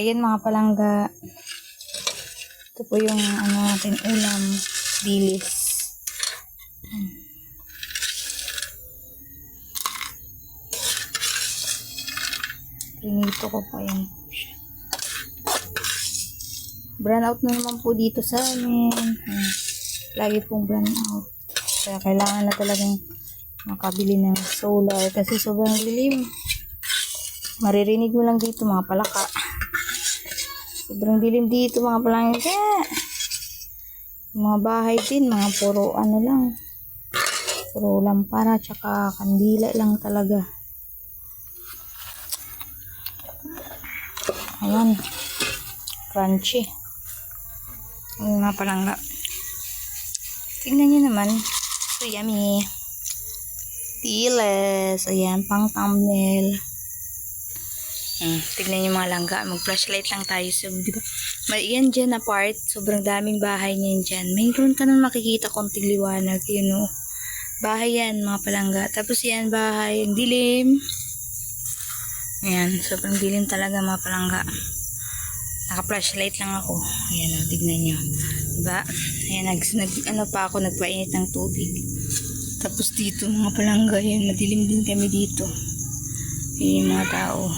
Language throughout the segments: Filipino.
ayan mga palangga. Ito po yung natin ulam, dilis. Prinito ko po, ayan po siya. Brown out na naman po dito sa amin. Lagi pong brown out. Kaya kailangan na talagang makabili ng solar kasi sobrang dilim. Maririnig mo lang dito mga palaka. Sobrang dilim dito mga palangga. Mga bahay din, mga puro lang. Puro lampara tsaka kandila lang talaga. Ayan. Crunchy. Ang mga palangga. Tingnan nyo naman. So yummy. Diles. Ayan, pang thumbnail. Tignan yung mga langga. Mag-flashlight lang tayo. So, di ba? Yan dyan na part. Sobrang daming bahay niyan dyan. Mayroon ka nang makikita konting liwanag. You know. Bahay yan, mga palangga. Tapos yan, bahay. Ang dilim. Ayan. Sobrang dilim talaga, mga palangga. Naka-flashlight lang ako. Ayan, tignan nyo. Diba? Ayan, pa ako. Nagpainit ng tubig. Tapos dito, mga palangga. Ayan, madilim din kami dito. Ayan, yung mga tao.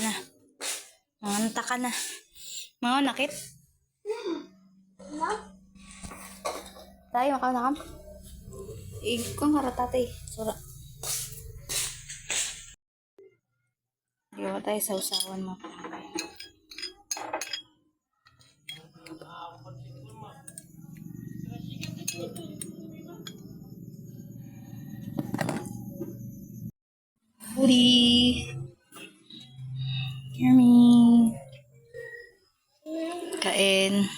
Na. Manganta ka na. Mga nakit? Tayo, makaw na kam? Kung haratatay. Sura. Diba tayo sa usawan mo. Puri. Yummy. Kain.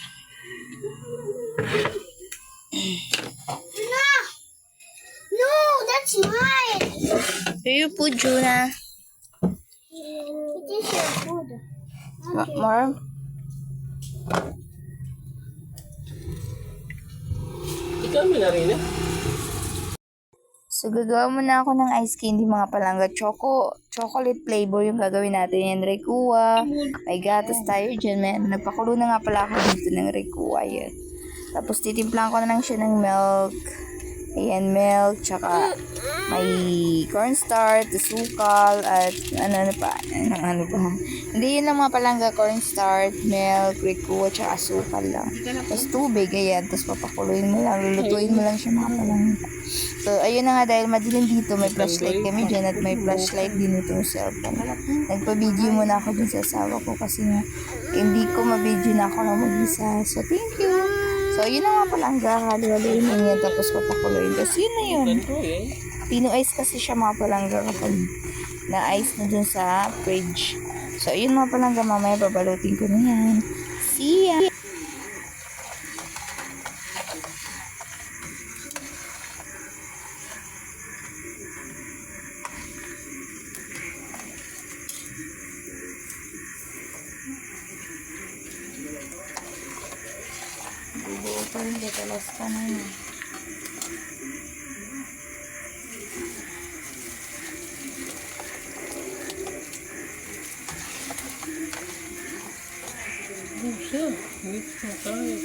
No, that's mine. Here you put Juna. It is your food. More? Ikaw mo na rin eh. So, gagawa muna ako ng ice candy mga palangga. Chocolate flavor yung gagawin natin. Yan, Rekua. May gatas tayo dyan. Nagpakulo na nga pala ako dito ng Rekua. Yan. Tapos, titimplang ko na lang siya ng milk. Ayan, milk. Tsaka, may cornstarch, sukal, at ano pa. Hindi yun lang mga palangga. Cornstarch, milk, Rekua, tsaka sukal lang. Tapos, tubig. Ayan. Tapos, papakuluin mo lang. Lulutuin mo lang siya mga palangga. So, ayun na nga, dahil madilim dito, may flashlight kami dyan at may flashlight din itong cellphone. Nagpa-video muna ako dun sa asawa ko kasi nga, hindi ko ma-video na ako na mag-isa. So, thank you! So, yun na nga palangga, halo-haloin mo yan, tapos papakuloyin. Tapos, yun na yun. Pino-ice kasi siya mga palangga kapag na-ice na dun sa fridge. So, yun mga palangga, mamaya babalutin ko na yan. See ya! Bubuo pa rin, detalas pa na yun. Oh, siya. Wait na tayo.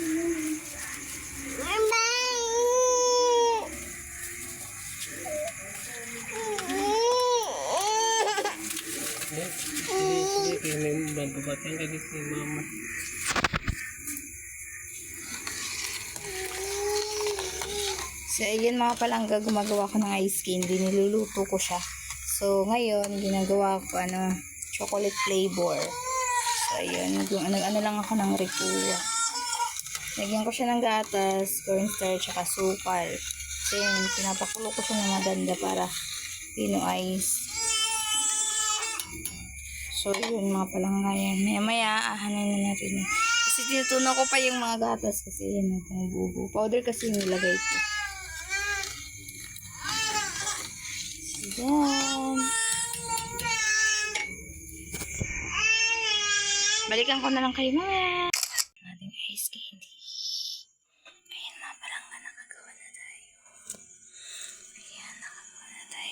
Sige, kaya may bababatan ka dito ni mama. So, ayun mga palangga, gumagawa ko ng ice candy. Niluluto ko siya. So, ngayon, ginagawa ko, chocolate flavor. So, ayun. Ano lang ako ng Rekua. Lagyan ko siya ng gatas, cornstarch, tsaka sukal. Then, pinapakulo ko siya ng maganda para pino-ice. So, yun mga palangga yan. Maya-maya, ahanin na natin. Kasi tinutunan ko pa yung mga gatas kasi yan, yung bubo. Powder kasi nilagay ko. Yan. Balikan ko na lang kayo mamaya. Ating ice candy. Ayan mga palangga, nakagawa na tayo. Ayan, nakagawa na tayo.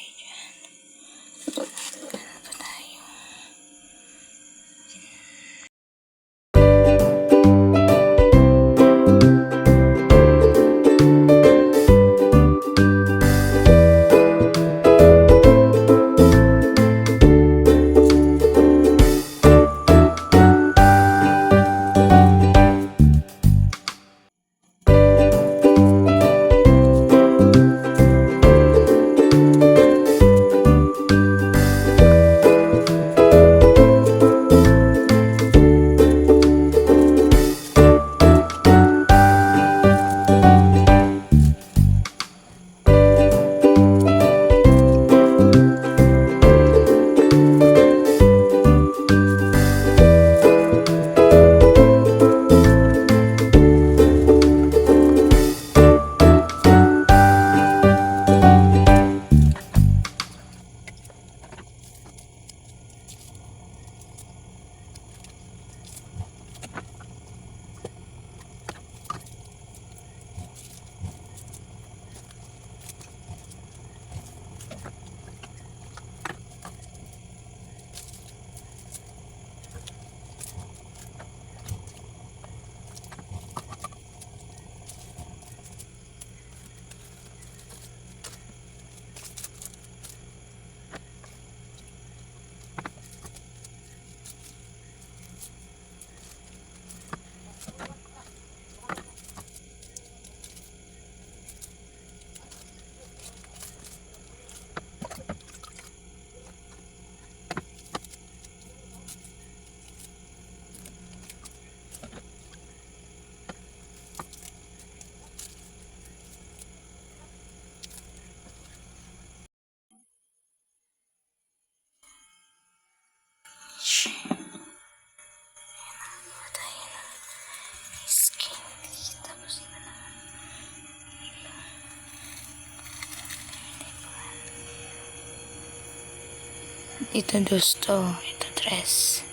Ito dos to. Ito tres.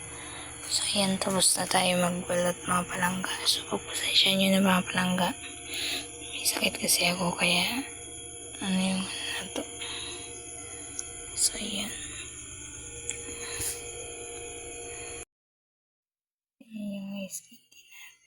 So, ayan. Tapos na tayo magbalot mga palangga. So, pagpasensya nyo na mga palangga. May sakit kasi ako kaya ano yung ano to. So, ayan. Ayan yung ice candy natin.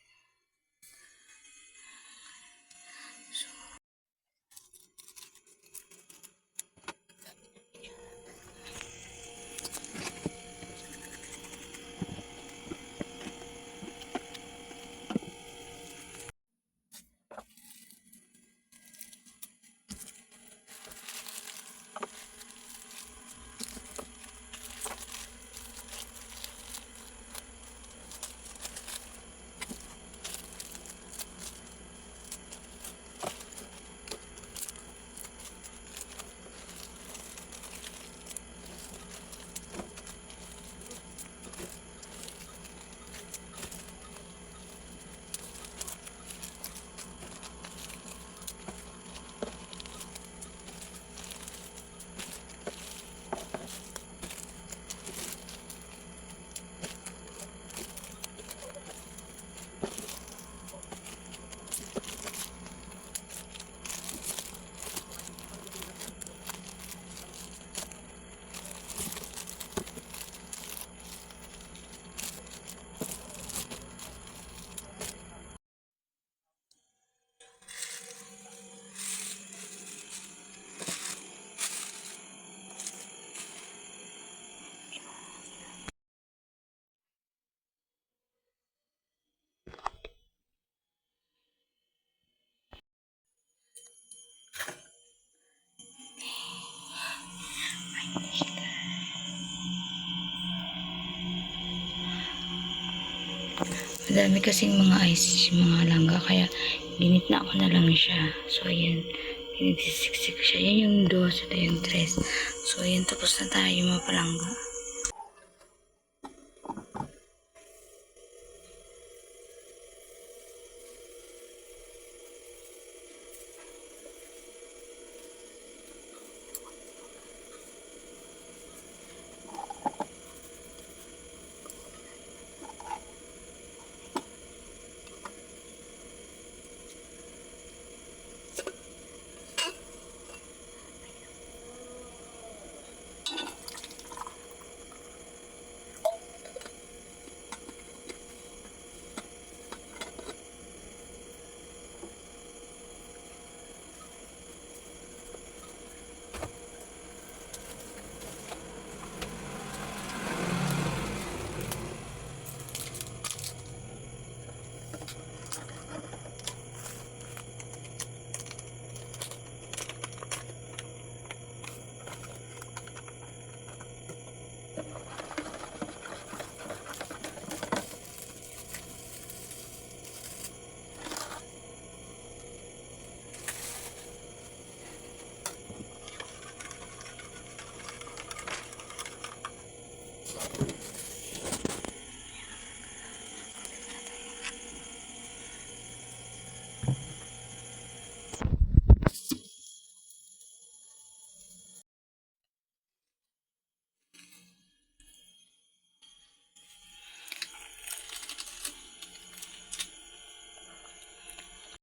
Madami kasing mga ice, mga langga, kaya ginitna ko na lang siya. So, ayan. Pinagsisiksik siya. Yan yung 2, ito yung 3. So, ayan. Tapos na tayo mga palangga.